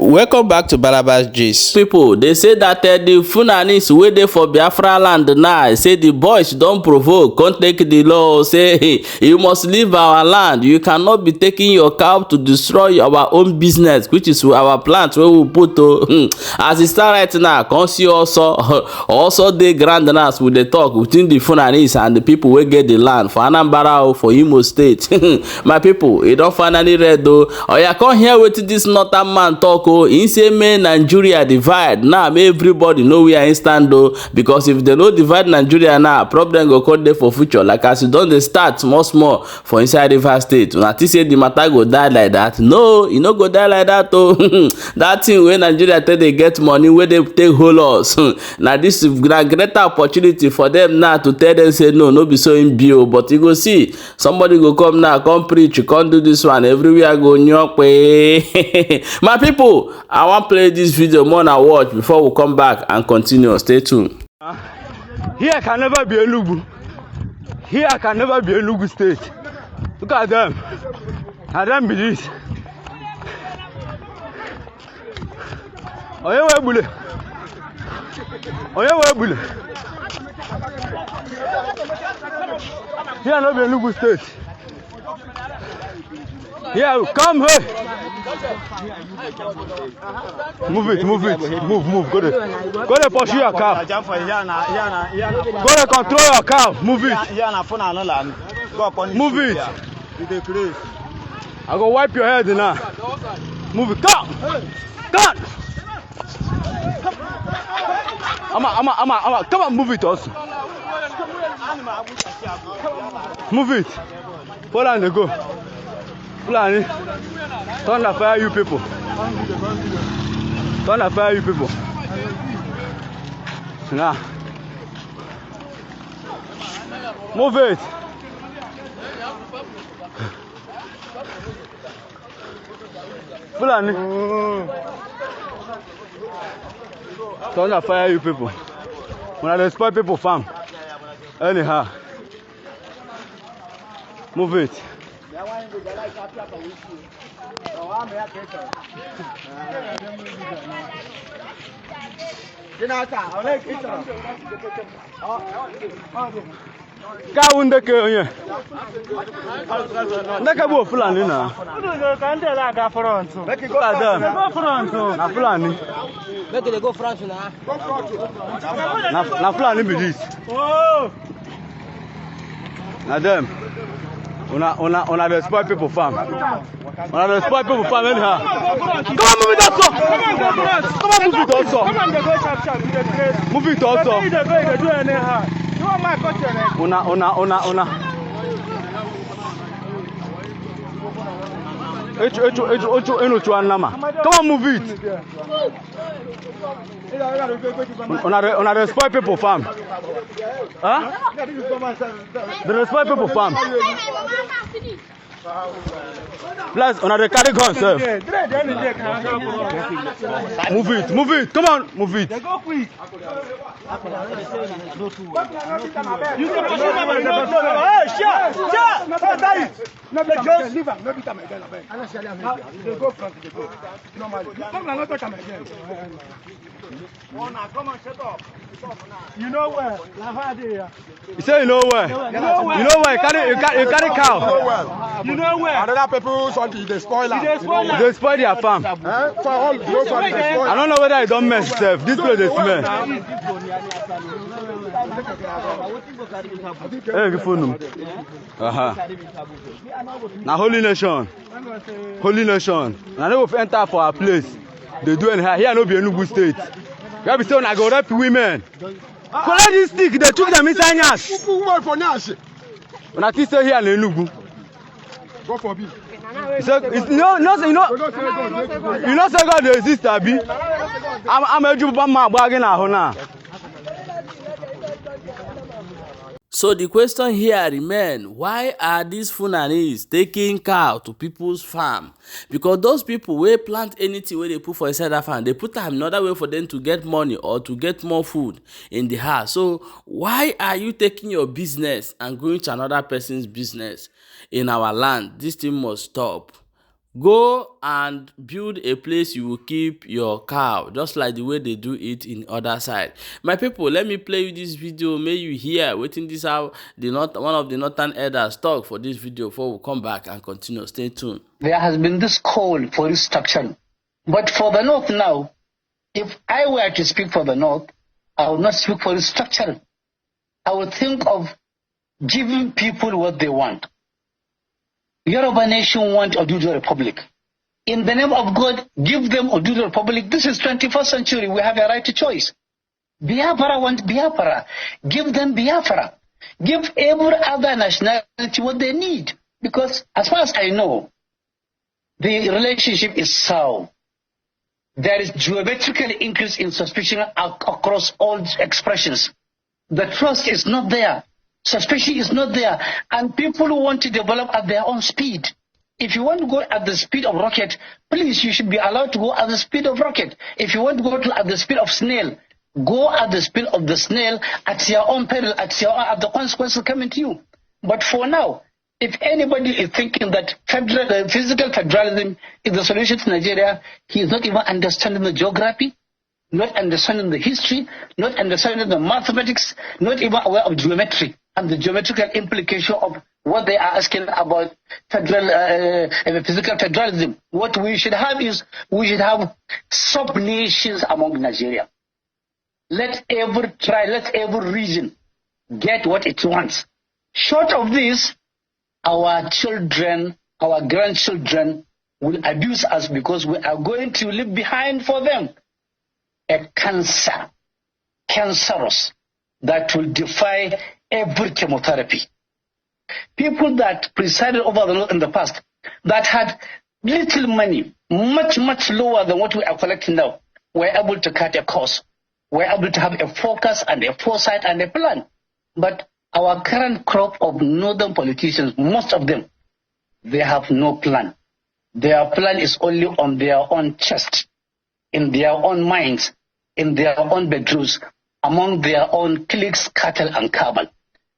Welcome back to Balabas Gist. People, they say that the Fulanis wey dey for BiafraLand now, say the boys don't provoke, can't take the law, say hey, you must leave our land. You cannot be taking your cow to destroy our own business, which is our plant where we put to as it start right now. Can't see also the grandness with the talk between the Fulanis and the people wey get the land for Anambra for Imo State. My people, it don't finally read though. Or you can't hear what this northern man talk. He say make Nigeria divide now, make everybody know where I stand though, because if they no divide Nigeria now, problem go come there for future. Like as you don dey start small for inside River State, una think say the matter go die like that? No, e no go die like that though. That thing wey Nigeria take dey get money, wey dey take hold us, na this na greater opportunity for them now to tell them say no be so im be o. But you go see somebody go come now, come preach, come do this one, everywhere go nyokpe. My people, I want to play this video more than watch before we come back and continue. Stay tuned. Here can never be a Lugu. Here can never be a Lugu state. Look at them. I don't believe. Oye webule. Oye webule. Here no be a Lugu state. Here, come here. Move it. Move. Go there, pursue your cow. Go there, control your cow. Move it. Move it. I go wipe your head now. Move it. Come. Come on, move it also. Move it. Hold on, they go. Fulani, turn the fire, you people. Turn the fire, you people. Now, move it. Fulani, turn the fire, you people. When I destroy people farm, anyhow, move it. Kaunde ke onye. Ndeka bo Fulani na. Can they like a front? Make go Adam. Go front. Na Fulani. Make they go front now. Na Fulani be this. Oh. Na them. Una dey spoil people farm. Una dey spoil people farm anyhow. Come on, move it also. Come on, move it also. Come on, they go sharp. Move it also. They do anyhow. You want my question? Una. Echo anama. Come on, move it. Una dey spoil people farm. Huh? They spoil people farm. Plus, on a the carry gun, sir. Move it. Come on, move it. They go quick. You can push hey, shut. Leave him. No be time again. They go front. They go. Normally. Come on, not come again. Come on, shut up. You know where? You say you know where? You know where? You carry cow. You know where? Other people something they spoil them. They spoil their farm. For all those one they spoil. I don't know whether I don't mess itself. This place they smell. Hey, good phone. Now holy nation. Now they will enter for our place. They do anyhow. Here no be Enugu state. You be saying I go rep women. Collect this stick. They took them inside Nash. When I think say here in Enugu. Go for me. So it's you know say God dey exist abi. I'm a Juba man bargain now. So the question here remains, why are these Fulanis taking cow to people's farm? Because those people will plant anything where they put for inside that farm, they put them another way for them to get money or to get more food in the house. So why are you taking your business and going to another person's business in our land? This thing must stop. Go and build a place you will keep your cow, just like the way they do it in other side. My people, let me play you this video. May you hear waiting this how one of the northern elders talk for this video before we come back and continue. Stay tuned. There has been this call for restructuring. But for the North now, if I were to speak for the North, I would not speak for restructuring. I would think of giving people what they want. Yoruba nation want Oduduwa Republic. In the name of God, give them Oduduwa Republic. This is 21st century. We have a right to choice. Biafra want Biafra. Give them Biafra. Give every other nationality what they need. Because as far as I know, the relationship is sound. There is geometrical increase in suspicion across all expressions. The trust is not there. Suspicion is not there, and people want to develop at their own speed. If you want to go at the speed of rocket, please, you should be allowed to go at the speed of rocket. If you want to go at the speed of snail, go at the speed of the snail at your own peril, at the consequences coming to you. But for now, if anybody is thinking that physical federalism is the solution to Nigeria, he is not even understanding the geography, not understanding the history, not understanding the mathematics, not even aware of geometry and the geometrical implication of what they are asking about physical federalism. What we should have is, we should have sub-nations among Nigeria. Let every tribe, let every region get what it wants. Short of this, our children, our grandchildren will abuse us because we are going to leave behind for them a cancerous, that will defy every chemotherapy. People that presided over the North in the past, that had little money, much lower than what we are collecting now, were able to cut a cost, were able to have a focus and a foresight and a plan. But our current crop of northern politicians, most of them, they have no plan. Their plan is only on their own chest, in their own minds, in their own bedrooms, among their own cliques, cattle, and cabal.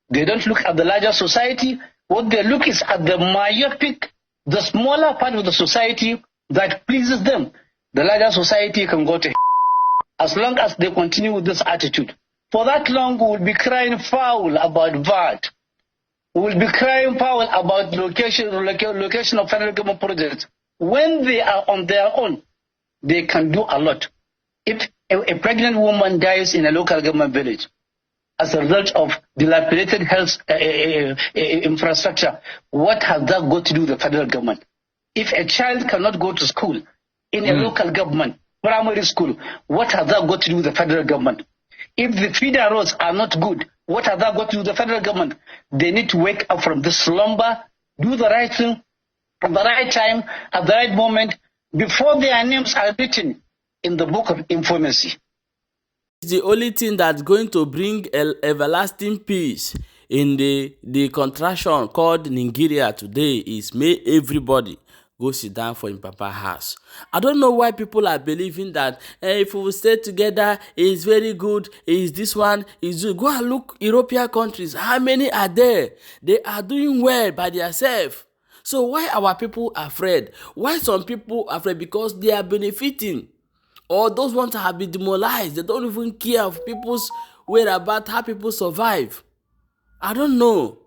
They don't look at the larger society. What they look is at the myopic, the smaller part of the society that pleases them. The larger society can go to as long as they continue with this attitude. For that long, we will be crying foul about VAT. We will be crying foul about location of federal government projects. When they are on their own, they can do a lot. If a pregnant woman dies in a local government village as a result of dilapidated health infrastructure, what has that got to do with the federal government? If a child cannot go to school in a local government, primary school, what has that got to do with the federal government? If the feeder roads are not good, what has that got to do with the federal government? They need to wake up from this slumber, do the right thing, at the right time, at the right moment, before their names are written in the book of infamy. The only thing that's going to bring everlasting peace in the contraction called Nigeria today is may everybody go sit down for him papa house. I don't know why people are believing that if we stay together, it's very good, is this one, is good. Go and look European countries. How many are there? They are doing well by themselves. So why our people afraid? Why some people afraid? Because they are benefiting. Or those ones that have been demoralized. They don't even care of people's whereabouts, how people survive. I don't know.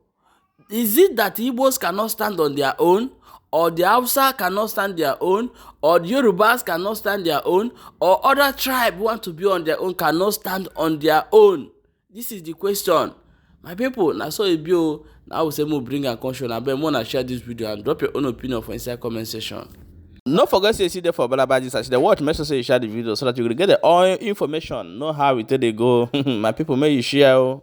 Is it that Igbos cannot stand on their own? Or the Hausa cannot stand their own? Or the Yorubas cannot stand their own? Or other tribes who want to be on their own cannot stand on their own? This is the question. My people, now so it be. Now we say we bring a conscience. I bet wanna share this video and drop your own opinion for inside comment section. No forget to see there for BiafraLand as the watch. Make sure you share the video so that you will get the all information. Know how it they go. My people, may you share.